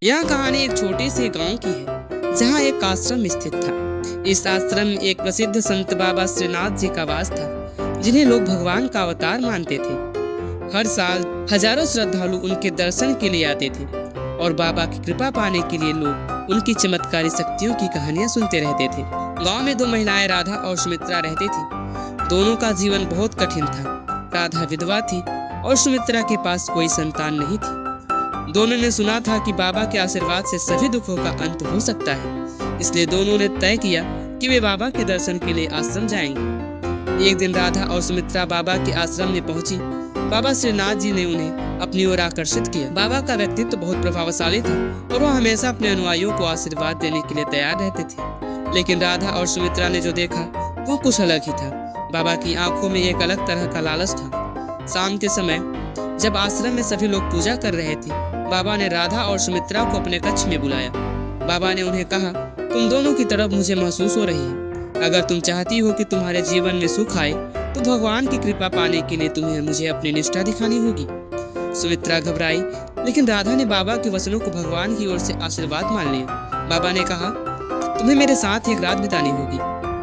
यह कहानी एक छोटे से गांव की है जहां एक आश्रम स्थित था। इस आश्रम में एक प्रसिद्ध संत बाबा श्रीनाथ जी का वास था, जिन्हें लोग भगवान का अवतार मानते थे। हर साल हजारों श्रद्धालु उनके दर्शन के लिए आते थे और बाबा की कृपा पाने के लिए लोग उनकी चमत्कारी शक्तियों की कहानियां सुनते रहते थे। गांव में दो महिलाएं राधा और सुमित्रा रहती थी। दोनों का जीवन बहुत कठिन था। राधा विधवा थी और सुमित्रा के पास कोई संतान नहीं थी। दोनों ने सुना था कि बाबा के आशीर्वाद से सभी दुखों का अंत हो सकता है, इसलिए दोनों ने तय किया कि वे बाबा के दर्शन के लिए आश्रम जाएंगे। एक दिन राधा और सुमित्रा बाबा के आश्रम में पहुंची। बाबा श्रीनाथ जी ने उन्हें अपनी ओर आकर्षित किया। बाबा का व्यक्तित्व तो बहुत प्रभावशाली था और वह हमेशा अपने अनुयायियों को आशीर्वाद देने के लिए तैयार रहते थे। लेकिन राधा और सुमित्रा ने जो देखा वो कुछ अलग ही था। बाबा की आंखों में एक अलग तरह का लालच था। शाम के समय जब आश्रम में सभी लोग पूजा कर रहे थे, बाबा ने राधा और सुमित्रा को अपने कक्ष में बुलाया। बाबा ने उन्हें कहा, तुम दोनों की तरफ मुझे महसूस हो रही है। अगर तुम चाहती हो कि तुम्हारे जीवन में सुख आए तो भगवान की कृपा पाने के लिए तुम्हें मुझे अपनी निष्ठा दिखानी होगी। सुमित्रा घबराई, लेकिन राधा ने बाबा के वचनों को भगवान की ओर से आशीर्वाद मान लिया। बाबा ने कहा, तुम्हें मेरे साथ एक रात बितानी होगी,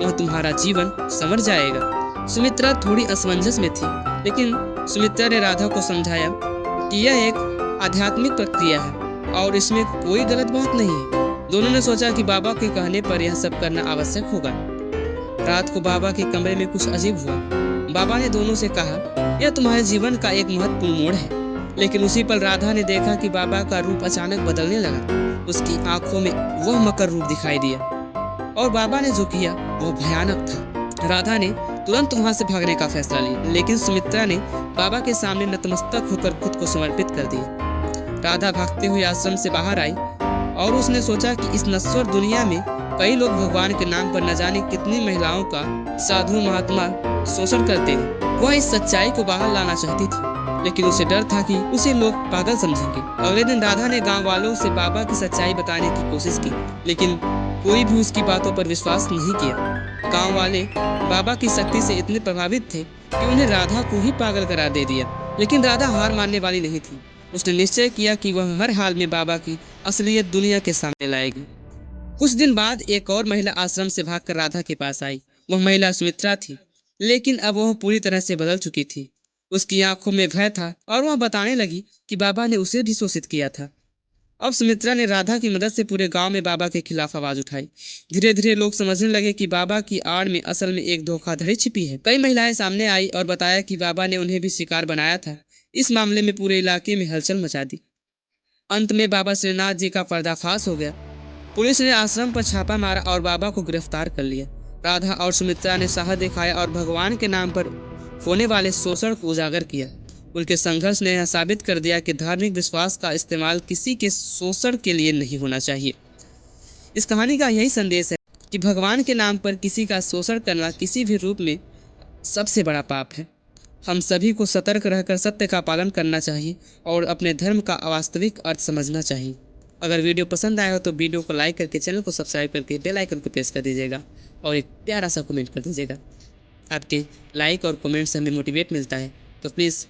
वह तुम्हारा जीवन संवर जाएगा। सुमित्रा थोड़ी असमंजस में थी, लेकिन सुमित्रा ने राधा को समझाया कि यह एक आध्यात्मिक प्रक्रिया है और इसमें कोई गलत बात नहीं है। दोनों ने सोचा कि बाबा के कहने पर यह सब करना आवश्यक होगा। रात को बाबा के कमरे में कुछ अजीब हुआ। बाबा ने दोनों से कहा, यह तुम्हारे जीवन का एक महत्वपूर्ण मोड़ है। लेकिन उसी पल राधा ने देखा कि बाबा का रूप अचानक बदलने लगा। उसकी आंखों में वह मकर रूप दिखाई दिया और बाबा ने जो किया वह भयानक था। राधा ने तुरंत वहां से भागने का फैसला लिया, लेकिन सुमित्रा ने बाबा के सामने नतमस्तक होकर खुद को समर्पित कर दिया। राधा भागते हुए आश्रम से बाहर आई और उसने सोचा कि इस नश्वर दुनिया में कई लोग भगवान के नाम पर न जाने कितनी महिलाओं का साधु महात्मा शोषण करते हैं। वह इस सच्चाई को बाहर लाना चाहती थी, लेकिन उसे डर था कि उसे लोग पागल समझेंगे। अगले दिन राधा ने गांव वालों से बाबा की सच्चाई बताने की कोशिश की, लेकिन कोई भी उसकी बातों पर विश्वास नहीं किया। गांव वाले बाबा की शक्ति से इतने प्रभावित थे कि उन्हें राधा को ही पागल करार दे दिया। लेकिन राधा हार मानने वाली नहीं थी। उसने निश्चय किया कि वह हर हाल में बाबा की असलियत दुनिया के सामने लाएगी। कुछ दिन बाद एक और महिला आश्रम से भागकर राधा के पास आई। वह महिला सुमित्रा थी, लेकिन अब वह पूरी तरह से बदल चुकी थी। उसकी आंखों में भय था और वह बताने लगी कि बाबा ने उसे भी शोषित किया था। अब सुमित्रा ने राधा की मदद से पूरे गांव में बाबा के खिलाफ आवाज उठाई। धीरे धीरे लोग समझने लगे कि बाबा की आड़ में असल में एक धोखाधड़ी छिपी है। कई महिलाएं सामने आई और बताया कि बाबा ने उन्हें भी शिकार बनाया था। इस मामले में पूरे इलाके में हलचल मचा दी। अंत में बाबा श्रीनाथ जी का पर्दाफाश हो गया। पुलिस ने आश्रम पर छापा मारा और बाबा को गिरफ्तार कर लिया। राधा और सुमित्रा ने साहस दिखाया और भगवान के नाम पर होने वाले शोषण को उजागर किया। उनके संघर्ष ने यह साबित कर दिया कि धार्मिक विश्वास का इस्तेमाल किसी के शोषण के लिए नहीं होना चाहिए। इस कहानी का यही संदेश है कि भगवान के नाम पर किसी का शोषण करना किसी भी रूप में सबसे बड़ा पाप है। हम सभी को सतर्क रहकर सत्य का पालन करना चाहिए और अपने धर्म का वास्तविक अर्थ समझना चाहिए। अगर वीडियो पसंद आया हो तो वीडियो को लाइक करके चैनल को सब्सक्राइब करके बेल आइकन को प्रेस कर दीजिएगा और एक प्यारा सा कमेंट कर दीजिएगा। आपके लाइक और कमेंट से हमें मोटिवेट मिलता है, तो प्लीज़